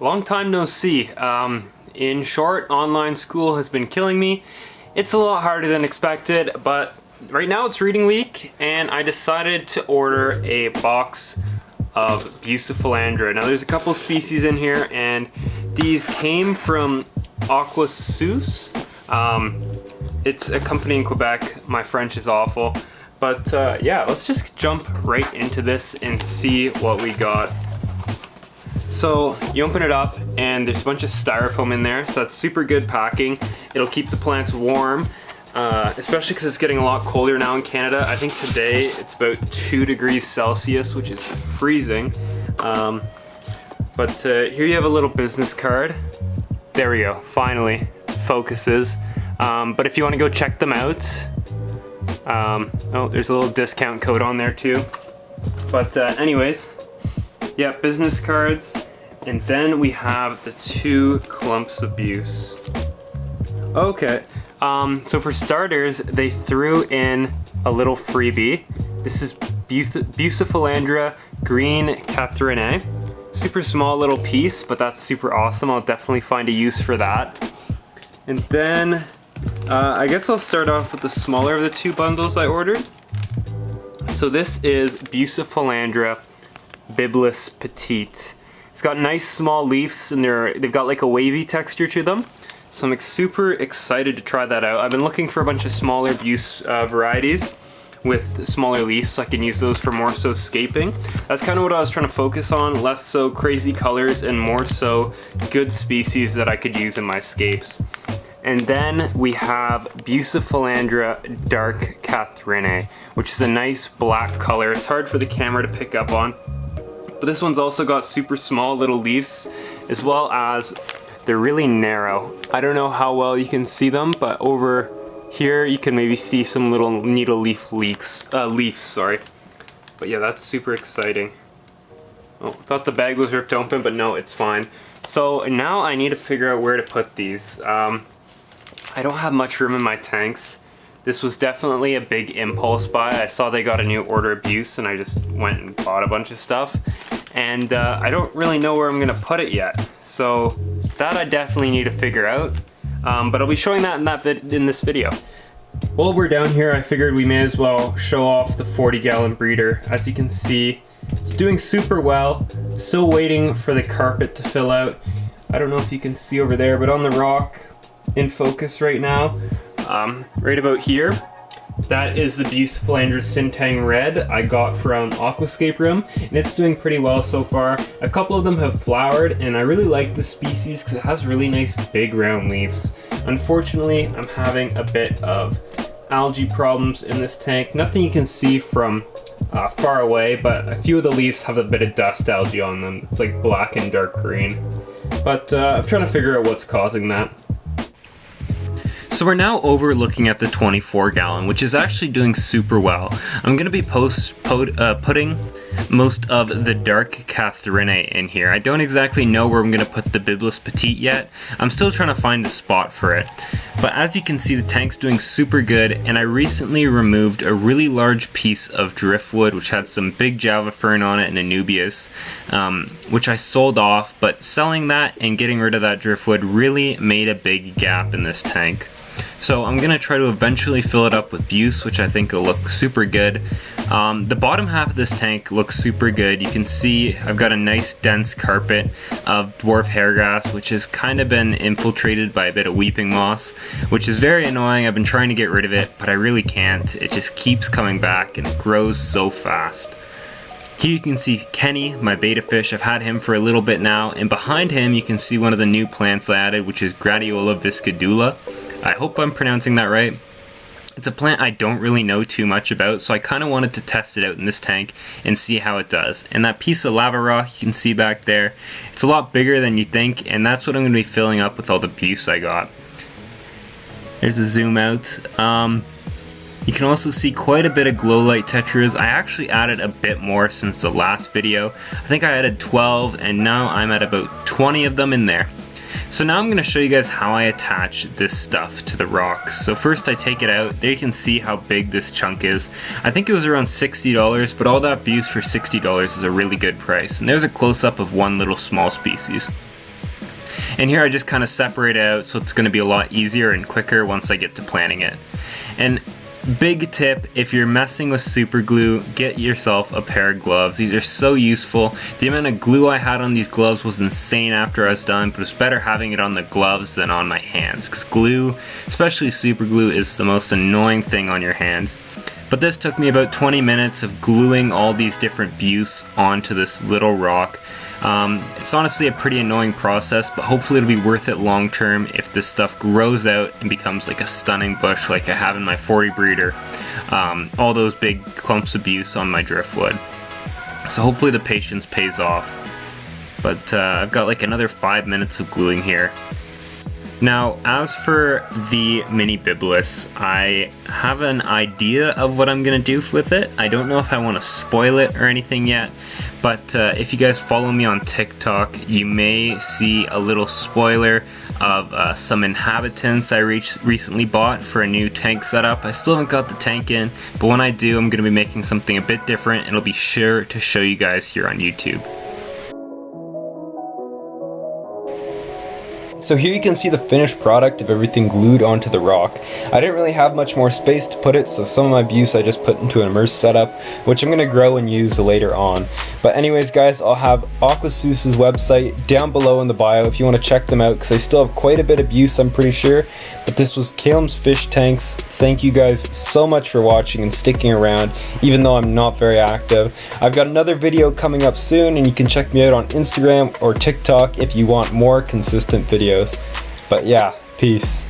Long time no see. In short, online school has been killing me. It's a lot harder than expected, but right now it's reading week, and I decided to order a box of Buce. Now there's a couple species in here, and these came from Buce. It's a company in Quebec. My French is awful. But yeah, let's just jump right into this and see what we got. So you open it up and there's a bunch of styrofoam in there, so that's super good packing. It'll keep the plants warm, especially because it's getting a lot colder now in Canada. I think today it's about 2 degrees Celsius, which is freezing. But here you have a little business card. There we go, finally, focuses. But if you want to go check them out, oh, there's a little discount code on there too. But anyways, yeah, business cards, and then we have the 2 clumps of Buce. Okay, so for starters, they threw in a little freebie. This is Buce Green Catherine. Super small little piece, but that's super awesome. I'll definitely find a use for that. And then, I guess I'll start off with the smaller of the 2 bundles I ordered. So this is Buce Biblis Petite. It's got nice small leaves, and they've got like a wavy texture to them. So I'm super excited to try that out. I've been looking for a bunch of smaller Buce varieties with smaller leaves, so I can use those for more so scaping. That's kind of what I was trying to focus on, less so crazy colors and more so good species that I could use in my scapes. And then we have Buce Dark Catherine, which is a nice black color. It's hard for the camera to pick up on. But this one's also got super small little leaves, as well as they're really narrow. I don't know how well you can see them, but over here you can maybe see some little needle leaf leaves, sorry. But yeah, that's super exciting. Oh, thought the bag was ripped open, but no, it's fine. So now I need to figure out where to put these. I don't have much room in my tanks. This was definitely a big impulse buy. I saw they got a new order of Buce, and I just went and bought a bunch of stuff. And I don't really know where I'm gonna put it yet. So that I definitely need to figure out. But I'll be showing that in this video. While we're down here, I figured we may as well show off the 40-gallon breeder. As you can see, it's doing super well. Still waiting for the carpet to fill out. I don't know if you can see over there, but on the rock, in focus right now, right about here, that is the Buce Sintang Red I got from Aquascape Room, and it's doing pretty well so far. A couple of them have flowered, and I really like the species because it has really nice big round leaves. Unfortunately, I'm having a bit of algae problems in this tank. Nothing you can see from far away, but a few of the leaves have a bit of dust algae on them. It's like black and dark green. But I'm trying to figure out what's causing that. So we're now looking at the 24-gallon, which is actually doing super well. I'm going to be putting most of the Dark Catherine in here. I don't exactly know where I'm going to put the Biblis Petite yet. I'm still trying to find a spot for it. But as you can see, the tank's doing super good, and I recently removed a really large piece of driftwood, which had some big Java fern on it and Anubias, which I sold off, but selling that and getting rid of that driftwood really made a big gap in this tank. So I'm going to try to eventually fill it up with Buce, which I think will look super good. The bottom half of this tank looks super good. You can see I've got a nice dense carpet of dwarf hairgrass, which has kind of been infiltrated by a bit of weeping moss, which is very annoying. I've been trying to get rid of it, but I really can't. It just keeps coming back and it grows so fast. Here you can see Kenny, my betta fish. I've had him for a little bit now, and behind him you can see one of the new plants I added, which is Gradiola viscidula. I hope I'm pronouncing that right. It's a plant I don't really know too much about, so I kind of wanted to test it out in this tank and see how it does. And that piece of lava rock you can see back there, it's a lot bigger than you think, and that's what I'm going to be filling up with all the Buce I got. There's a zoom out. You can also see quite a bit of glow light tetras. I actually added a bit more since the last video. I think I added 12, and now I'm at about 20 of them in there. So now I'm going to show you guys how I attach this stuff to the rocks. So first I take it out. There you can see how big this chunk is. I think it was around $60, but all that Buce for $60 is a really good price. And there's a close-up of one little small species. And here I just kind of separate it out so it's going to be a lot easier and quicker once I get to planning it. And big tip, if you're messing with super glue, get yourself a pair of gloves. These are so useful. The amount of glue I had on these gloves was insane after I was done, but it's better having it on the gloves than on my hands, because glue, especially super glue, is the most annoying thing on your hands. But this took me about 20 minutes of gluing all these different buce onto this little rock. It's honestly a pretty annoying process, but hopefully it'll be worth it long term if this stuff grows out and becomes like a stunning bush like I have in my 40 breeder. All those big clumps of buce on my driftwood. So hopefully the patience pays off. But I've got like another 5 minutes of gluing here. Now, as for the mini bibulus, I have an idea of what I'm going to do with it. I don't know if I want to spoil it or anything yet, but if you guys follow me on TikTok, you may see a little spoiler of some inhabitants I recently bought for a new tank setup. I still haven't got the tank in, but when I do, I'm going to be making something a bit different, and I'll be sure to show you guys here on YouTube. So here you can see the finished product of everything glued onto the rock. I didn't really have much more space to put it, so some of my buce I just put into an immersed setup, which I'm going to grow and use later on. But anyways guys, I'll have Aquaseuse's website down below in the bio if you want to check them out, because they still have quite a bit of buce, I'm pretty sure. But this was Caleb's Fish Tanks. Thank you guys so much for watching and sticking around, even though I'm not very active. I've got another video coming up soon, and you can check me out on Instagram or TikTok if you want more consistent videos. But yeah, peace.